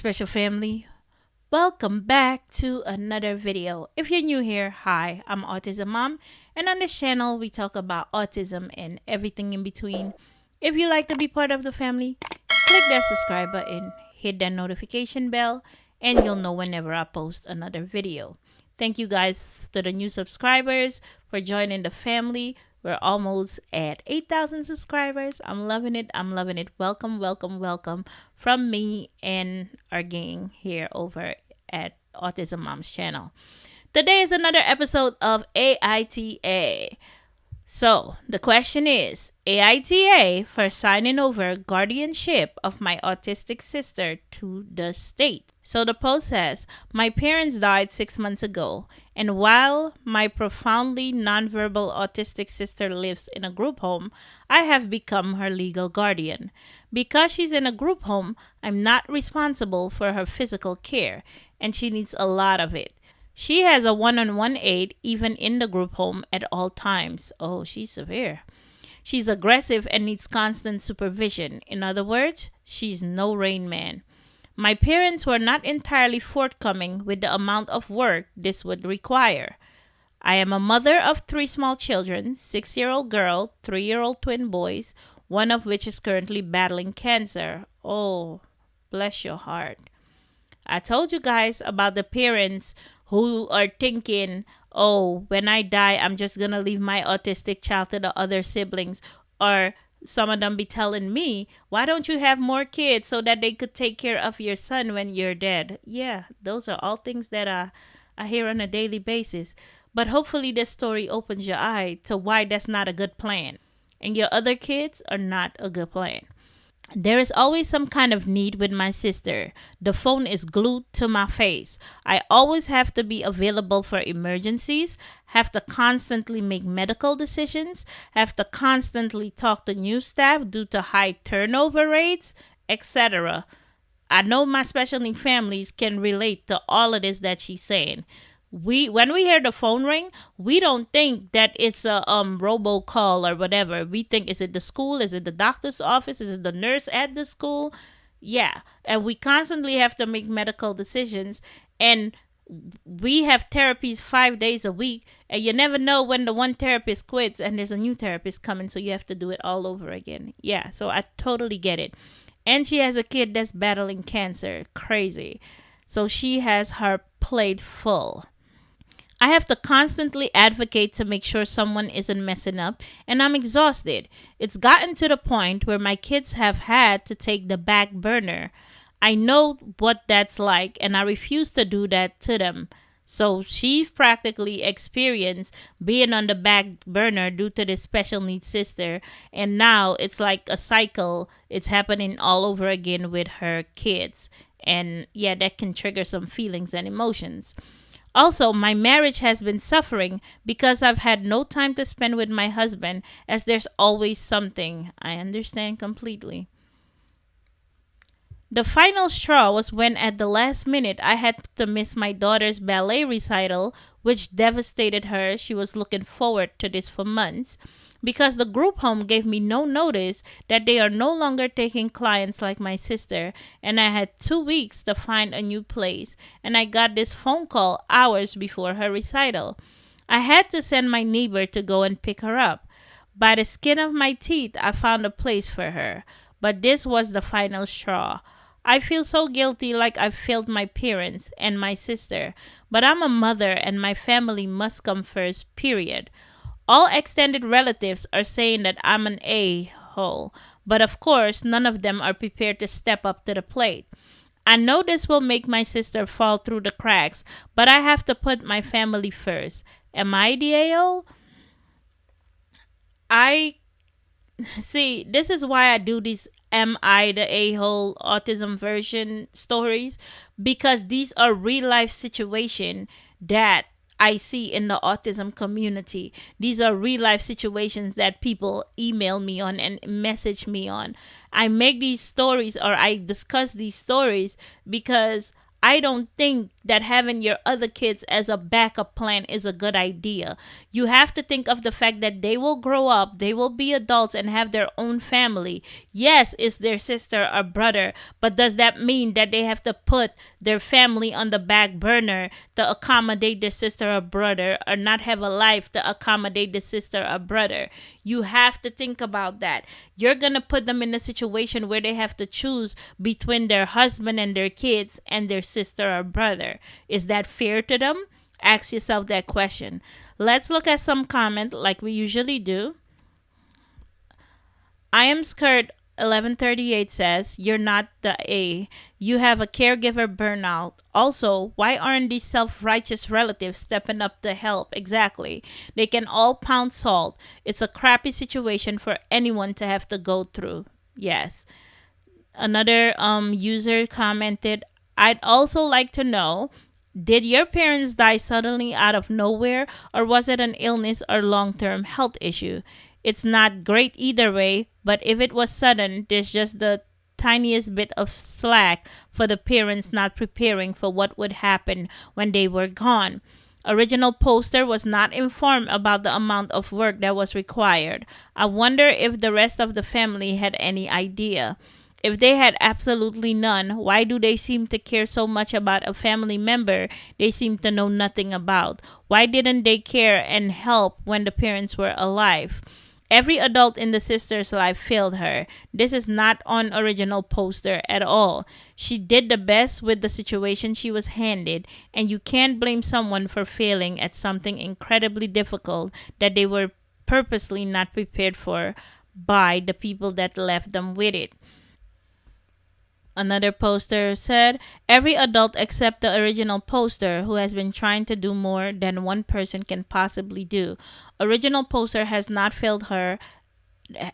special family. Welcome back to another video. If you're new here, hi, I'm Autism Mom, and on this channel we talk about autism and everything in between. If you like to be part of the family, click that subscribe button, hit that notification bell, and you'll know whenever I post another video. Thank you guys to the new subscribers for joining the family. We're almost at 8,000 subscribers. I'm loving it. I'm loving it. Welcome, welcome, welcome from me and our gang here over at Autism Mom's channel. Today is another episode of AITA. So the question is, AITA for signing over guardianship of my autistic sister to the state. So the post says, my parents died 6 months ago, and while my profoundly nonverbal autistic sister lives in a group home, I have become her legal guardian. Because she's in a group home, I'm not responsible for her physical care, and she needs a lot of it. She has a one-on-one aide even in the group home at all times. Oh, she's severe. She's aggressive and needs constant supervision. In other words, she's no Rain Man. My parents were not entirely forthcoming with the amount of work this would require. I am a mother of 3 small children, 6-year-old girl, 3-year-old twin boys, one of which is currently battling cancer. Oh, bless your heart. I told you guys about the parents who are thinking, oh, when I die, I'm just going to leave my autistic child to the other siblings. Or some of them be telling me, why don't you have more kids so that they could take care of your son when you're dead? Yeah, those are all things that I hear on a daily basis. But hopefully this story opens your eye to why that's not a good plan. And your other kids are not a good plan. There is always some kind of need with my sister. The phone is glued to my face. I always have to be available for emergencies, have to constantly make medical decisions, have to constantly talk to new staff due to high turnover rates, etc. I know my special needs families can relate to all of this that she's saying. When we hear the phone ring, we don't think that it's a robocall or whatever. We think, is it the school? Is it the doctor's office? Is it the nurse at the school? Yeah. And we constantly have to make medical decisions, and we have therapies 5 days a week, and you never know when the one therapist quits and there's a new therapist coming, so you have to do it all over again. Yeah, so I totally get it. And she has a kid that's battling cancer. Crazy. So she has her plate full. I have to constantly advocate to make sure someone isn't messing up, and I'm exhausted. It's gotten to the point where my kids have had to take the back burner. I know what that's like, and I refuse to do that to them. So she practically experienced being on the back burner due to this special needs sister, and now it's like a cycle. It's happening all over again with her kids, and yeah, that can trigger some feelings and emotions. Also, my marriage has been suffering because I've had no time to spend with my husband, as there's always something. I understand completely. The final straw was when at the last minute I had to miss my daughter's ballet recital, which devastated her. She was looking forward to this for months, because the group home gave me no notice that they are no longer taking clients like my sister, and I had 2 weeks to find a new place, and I got this phone call hours before her recital. I had to send my neighbor to go and pick her up. By the skin of my teeth, I found a place for her, but this was the final straw. I feel so guilty, like I've failed my parents and my sister, but I'm a mother and my family must come first, period. All extended relatives are saying that I'm an a-hole, but of course, none of them are prepared to step up to the plate. I know this will make my sister fall through the cracks, but I have to put my family first. Am I the a-hole? See, this is why I do these Am I the a-hole autism version stories, because these are real life situations that I see in the autism community. These are real life situations that people email me on and message me on. I make these stories, or I discuss these stories, because I don't think that having your other kids as a backup plan is a good idea. You have to think of the fact that they will grow up, they will be adults and have their own family. Yes, it's their sister or brother, but does that mean that they have to put their family on the back burner to accommodate their sister or brother, or not have a life to accommodate the sister or brother? You have to think about that. You're going to put them in a situation where they have to choose between their husband and their kids and their sister or brother. Is that fair to them? Ask yourself that question. Let's look at some comment like we usually do. I am scared 1138 says, you're not the A. You have a caregiver burnout. Also, why aren't these self-righteous relatives stepping up to help? Exactly. They can all pound salt. It's a crappy situation for anyone to have to go through. Yes. Another user commented, I'd also like to know, did your parents die suddenly out of nowhere, or was it an illness or long-term health issue? It's not great either way, but if it was sudden, there's just the tiniest bit of slack for the parents not preparing for what would happen when they were gone. Original poster was not informed about the amount of work that was required. I wonder if the rest of the family had any idea. If they had absolutely none, why do they seem to care so much about a family member they seem to know nothing about? Why didn't they care and help when the parents were alive? Every adult in the sister's life failed her. This is not on original poster at all. She did the best with the situation she was handed, and you can't blame someone for failing at something incredibly difficult that they were purposely not prepared for by the people that left them with it. Another poster said, every adult except the original poster who has been trying to do more than one person can possibly do. Original poster has not failed at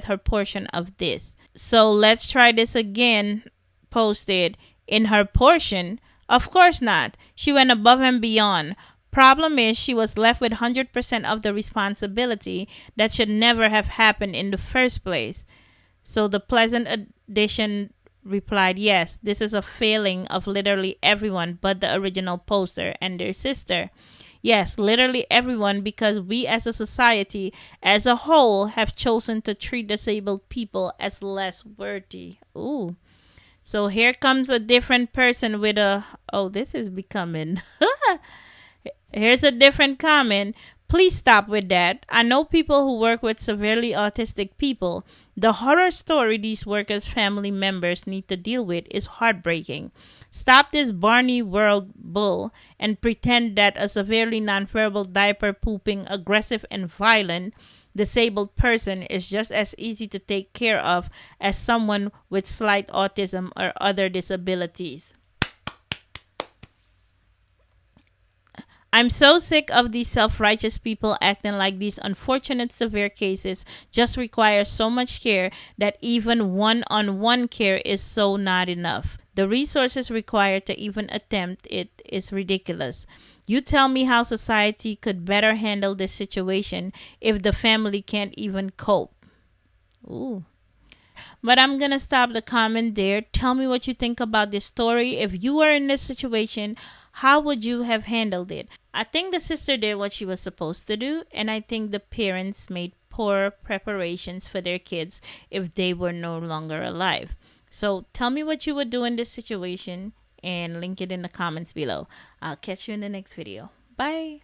her portion of this. So let's try this again. Posted, in her portion? Of course not. She went above and beyond. Problem is, she was left with 100% of the responsibility that should never have happened in the first place. So the pleasant addition replied, yes, this is a failing of literally everyone but the original poster and their sister. Yes, literally everyone, because we as a society as a whole have chosen to treat disabled people as less worthy. Ooh. So here comes a different person with a, oh, this is becoming, here's a different comment. Please stop with that. I know people who work with severely autistic people. The horror story these workers' family members need to deal with is heartbreaking. Stop this Barney World bull and pretend that a severely nonverbal, diaper pooping, aggressive and violent disabled person is just as easy to take care of as someone with slight autism or other disabilities. I'm so sick of these self-righteous people acting like these unfortunate severe cases just require so much care that even one-on-one care is so not enough. The resources required to even attempt it is ridiculous. You tell me how society could better handle this situation if the family can't even cope. Ooh. But I'm going to stop the comment there. Tell me what you think about this story. If you were in this situation, how would you have handled it? I think the sister did what she was supposed to do, and I think the parents made poor preparations for their kids if they were no longer alive. So tell me what you would do in this situation and link it in the comments below. I'll catch you in the next video. Bye.